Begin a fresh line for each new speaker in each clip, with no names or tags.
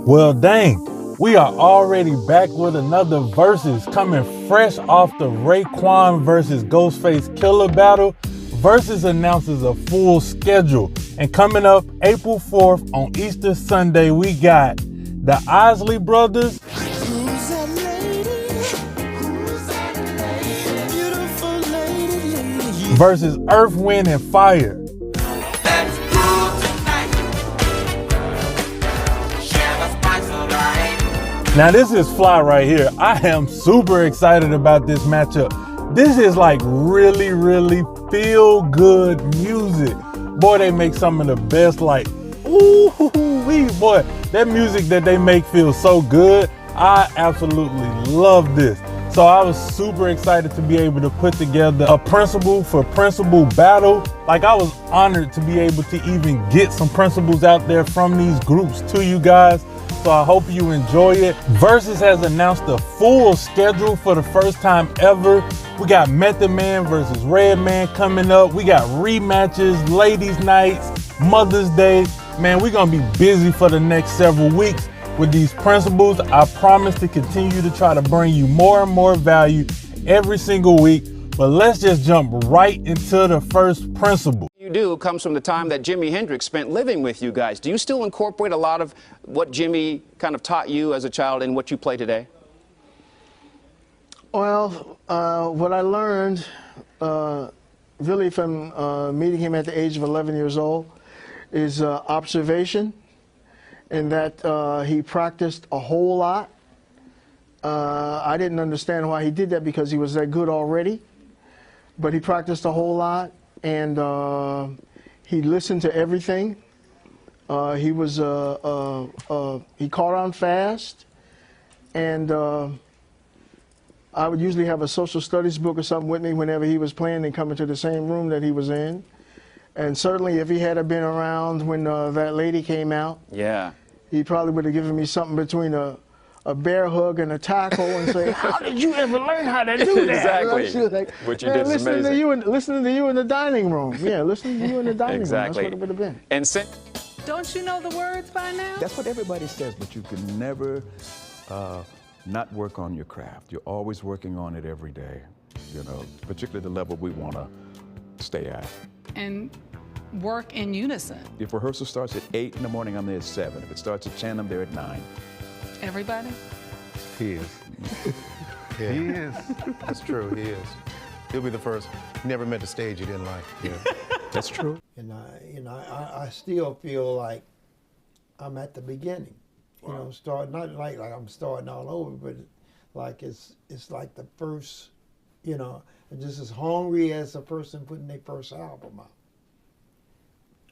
Well, dang, we are already back with another Verzuz coming fresh off the Raekwon versus Ghostface Killah battle. Verzuz announces a full schedule, and coming up April 4th on Easter Sunday, we got the Isley brothers versus Earth, Wind, and Fire. Now this is fly right here. I am super excited about this matchup. This is like really feel good music. Boy, they make some of the best, like, ooh-wee, boy, that music that they make feels so good. I absolutely love this. So I was super excited to be able to put together a principle for principle battle. Like, I was honored to be able to even get some principles out there from these groups to you guys. So I hope you enjoy it. Verzuz has announced the full schedule for the first time ever. We got Method Man versus Redman coming up. We got rematches, ladies' nights, Mother's Day. Man, we're gonna be busy for the next several weeks with these principles. I promise to continue to try to bring you more and more value every single week. But let's just jump right into the first principle.
You do comes from the time that Jimi Hendrix spent living with you guys. Do you still incorporate a lot of what Jimmy kind of taught you as a child in what you play today?
Well, what I learned really from meeting him at the age of 11 years old is observation, and that he practiced a whole lot. I didn't understand why he did that because he was that good already, but he practiced a whole lot, and he listened to everything. He caught on fast, and I would usually have a social studies book or something with me whenever he was playing and coming to the same room that he was in. And certainly if he had been around when that lady came out,
yeah,
he probably would have given me something between a bear hug and a tackle and say, how did you ever learn how to do that?
Exactly.
Like,
what you did is amazing.
Listening to you in the dining room. Yeah, listening to you in the dining room. That's what it would have been.
And
don't you know the words by now?
That's what everybody says, but you can never not work on your craft. You're always working on it every day, you know, particularly the level we want to stay at.
And work in unison.
If rehearsal starts at 8 in the morning, I'm there at 7. If it starts at 10, I'm there at 9.
Everybody?
He is. Yeah. He is. That's true, he is. He'll be the first. He never met the stage he didn't like. Yeah.
That's true.
And I still feel like I'm at the beginning. You know, not like I'm starting all over, but like it's like the first, you know, and just as hungry as a person putting their first album out.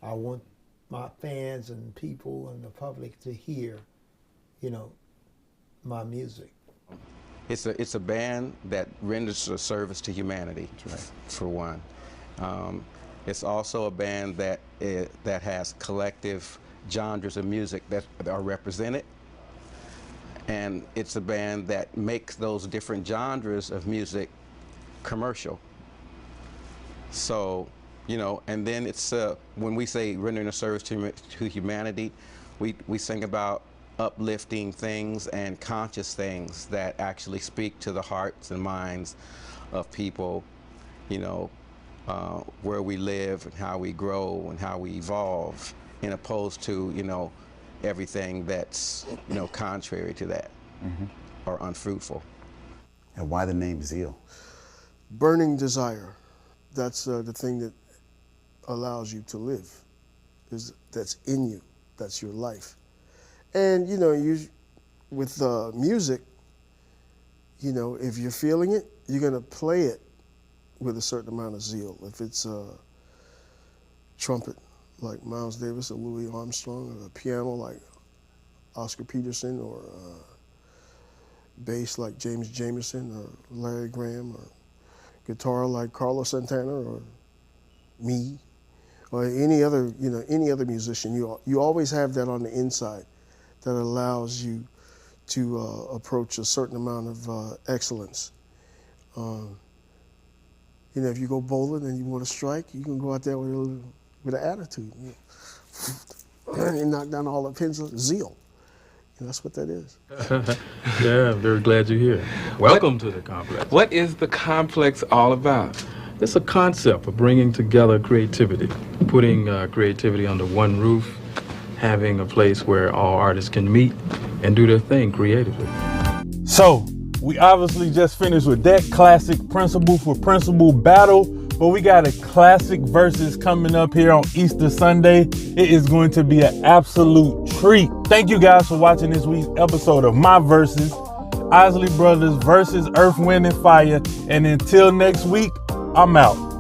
I want my fans and people and the public to hear, you know, my music.
It's a band that renders a service to humanity, for one. It's also a band that has collective genres of music that are represented, and it's a band that makes those different genres of music commercial. So, you know, and then it's when we say rendering a service to humanity, we sing about uplifting things and conscious things that actually speak to the hearts and minds of people, you know, where we live and how we grow and how we evolve, in opposed to, you know, everything that's, you know, contrary to that or unfruitful.
And why the name Zeal?
Burning desire. That's the thing that allows you to live. That's in you. That's your life. And you know, with music, you know, if you're feeling it, you're gonna play it with a certain amount of zeal. If it's a trumpet like Miles Davis or Louis Armstrong, or a piano like Oscar Peterson, or bass like James Jamerson or Larry Graham, or guitar like Carlos Santana or me, or any other, you know, any other musician. You always have that on the inside that allows you to approach a certain amount of excellence. You know, if you go bowling and you want to strike, you can go out there with an attitude. You knock down all the pins of zeal. That's what that is.
Yeah, I'm very glad you're here. Welcome to the complex.
What is the complex all about?
It's a concept of bringing together creativity, putting creativity under one roof, having a place where all artists can meet and do their thing creatively.
So, we obviously just finished with that classic principle for principle battle, but we got a classic Verzuz coming up here on Easter Sunday. It is going to be an absolute treat. Thank you guys for watching this week's episode of my Verzuz, Isley Brothers versus Earth, Wind, and Fire. And until next week, I'm out.